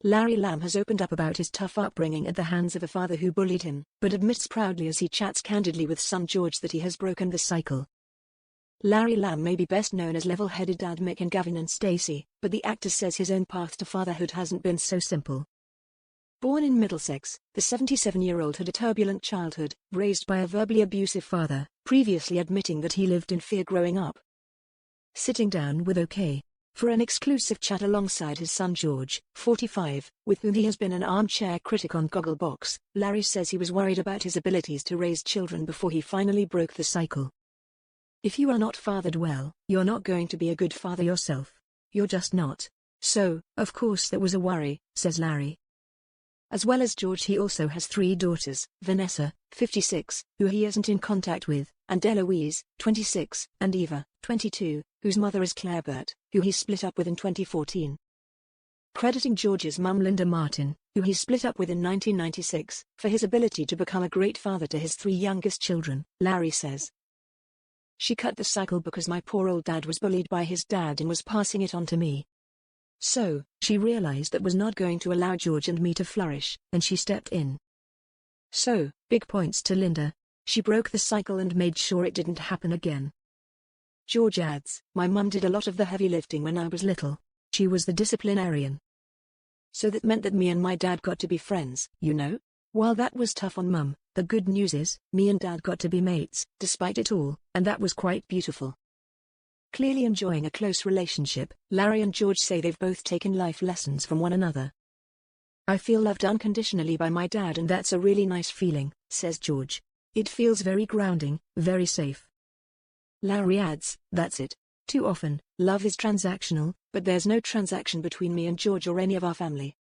Larry Lamb has opened up about his tough upbringing at the hands of a father who bullied him, but admits proudly as he chats candidly with son George that he has broken the cycle. Larry Lamb may be best known as level-headed dad Mick and Gavin Stacey, but the actor says his own path to fatherhood hasn't been so simple. Born in Middlesex, the 77-year-old had a turbulent childhood, raised by a verbally abusive father, previously admitting that he lived in fear growing up. Sitting down with OK. for an exclusive chat alongside his son George, 45, with whom he has been an armchair critic on Gogglebox, Larry says he was worried about his abilities to raise children before he finally broke the cycle. "If you are not fathered well, you're not going to be a good father yourself. You're just not. So, of course there was a worry," says Larry. As well as George, he also has 3 daughters, Vanessa, 56, who he isn't in contact with, and Eloise, 26, and Eva, 22, whose mother is Claire Burt, who he split up with in 2014. Crediting George's mum Linda Martin, who he split up with in 1996, for his ability to become a great father to his 3 youngest children, Larry says, "She cut the cycle because my poor old dad was bullied by his dad and was passing it on to me. So, she realized that was not going to allow George and me to flourish, and she stepped in. So, big points to Linda. She broke the cycle and made sure it didn't happen again." George adds, "My mum did a lot of the heavy lifting when I was little. She was the disciplinarian. So that meant that me and my dad got to be friends, you know? While that was tough on mum, the good news is, me and dad got to be mates, despite it all, and that was quite beautiful." Clearly enjoying a close relationship, Larry and George say they've both taken life lessons from one another. "I feel loved unconditionally by my dad, and that's a really nice feeling," says George. "It feels very grounding, very safe." Larry adds, "That's it. Too often, love is transactional, but there's no transaction between me and George or any of our family."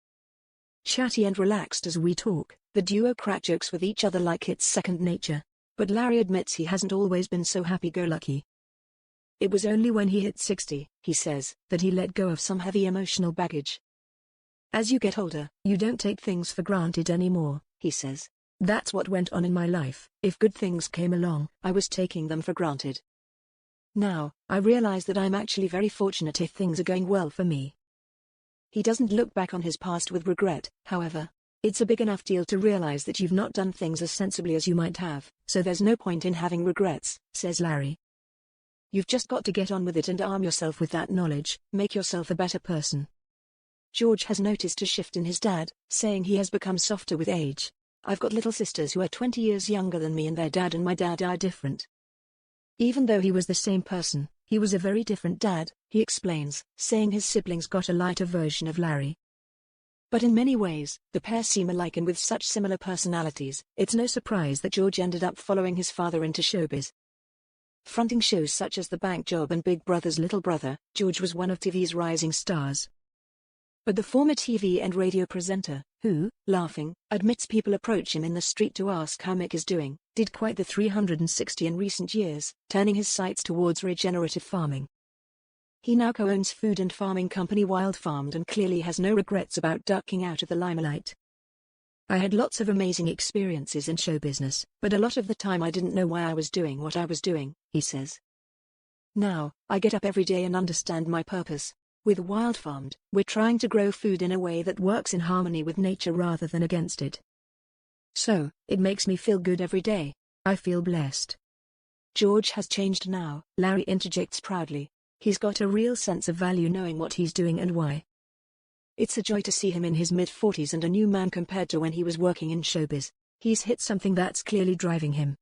Chatty and relaxed as we talk, the duo crack jokes with each other like it's second nature. But Larry admits he hasn't always been so happy-go-lucky. It was only when he hit 60, he says, that he let go of some heavy emotional baggage. "As you get older, you don't take things for granted anymore," he says. "That's what went on in my life. If good things came along, I was taking them for granted. Now, I realize that I'm actually very fortunate if things are going well for me." He doesn't look back on his past with regret, however. "It's a big enough deal to realize that you've not done things as sensibly as you might have, so there's no point in having regrets," says Larry. "You've just got to get on with it and arm yourself with that knowledge, make yourself a better person." George has noticed a shift in his dad, saying he has become softer with age. "I've got little sisters who are 20 years younger than me, and their dad and my dad are different." Even though he was the same person, he was a very different dad, he explains, saying his siblings got a lighter version of Larry. But in many ways, the pair seem alike, and with such similar personalities, it's no surprise that George ended up following his father into showbiz. Fronting shows such as The Bank Job and Big Brother's Little Brother, George was one of TV's rising stars. But the former TV and radio presenter, who, laughing, admits people approach him in the street to ask how Mick is doing, did quite the 360 in recent years, turning his sights towards regenerative farming. He now co-owns food and farming company Wild Farmed and clearly has no regrets about ducking out of the limelight. "I had lots of amazing experiences in show business, but a lot of the time I didn't know why I was doing what I was doing," he says. "Now, I get up every day and understand my purpose. With Wild Farmed, we're trying to grow food in a way that works in harmony with nature rather than against it. So, it makes me feel good every day. I feel blessed." George has changed now, Larry interjects proudly. "He's got a real sense of value knowing what he's doing and why. It's a joy to see him in his mid-40s and a new man compared to when he was working in showbiz. He's hit something that's clearly driving him."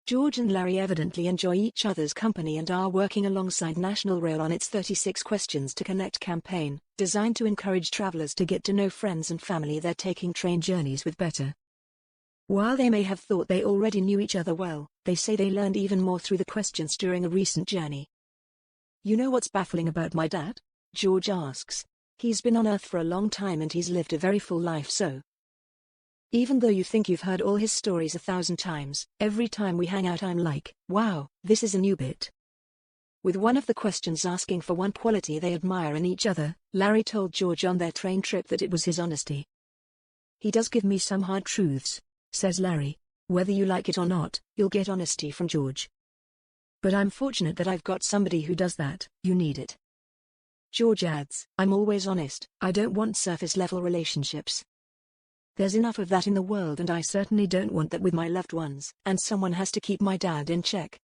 George and Larry evidently enjoy each other's company and are working alongside National Rail on its 36 Questions to Connect campaign, designed to encourage travelers to get to know friends and family they're taking train journeys with better. While they may have thought they already knew each other well, they say they learned even more through the questions during a recent journey. "You know what's baffling about my dad?" George asks. "He's been on Earth for a long time and he's lived a very full life, so even though you think you've heard all his stories 1,000 times, every time we hang out I'm like, wow, this is a new bit." With one of the questions asking for one quality they admire in each other, Larry told George on their train trip that it was his honesty. "He does give me some hard truths," says Larry. "Whether you like it or not, you'll get honesty from George. But I'm fortunate that I've got somebody who does that." "You need it. George adds, "I'm always honest. I don't want surface-level relationships. There's enough of that in the world and I certainly don't want that with my loved ones. And someone has to keep my dad in check."